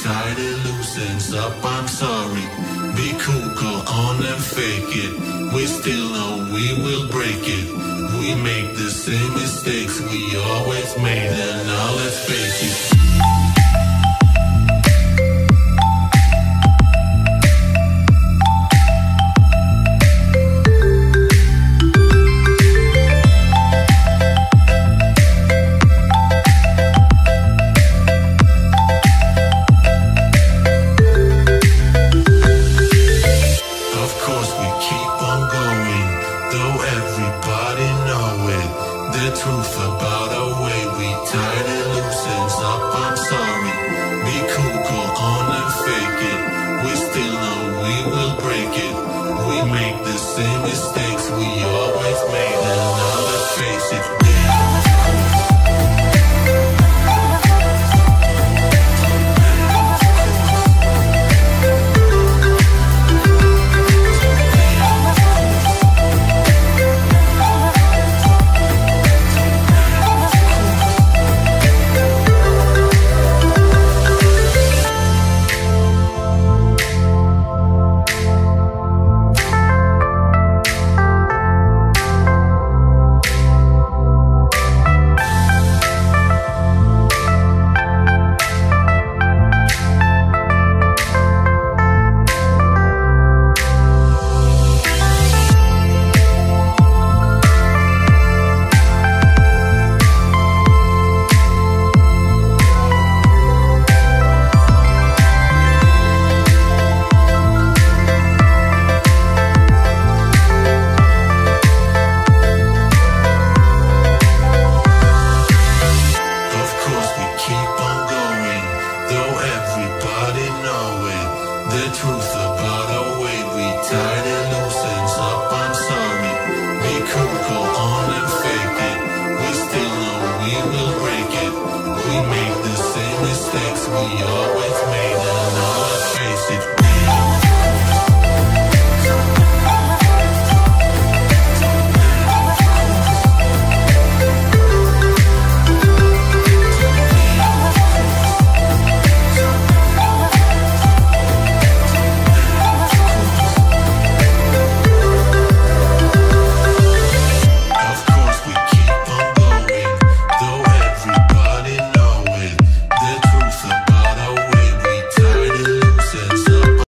tied it loose, ends up, I'm sorry. Be cool, go on and fake it. We still know we will break it. We make the same mistakes we always made, and now let's face it. The truth about our way, we tied it loose, ends up, I'm sorry. Be cool, go on and fake it. We still know we will break it. We make the same mistakes we always made, and now let's face it. The truth about our way, we tied it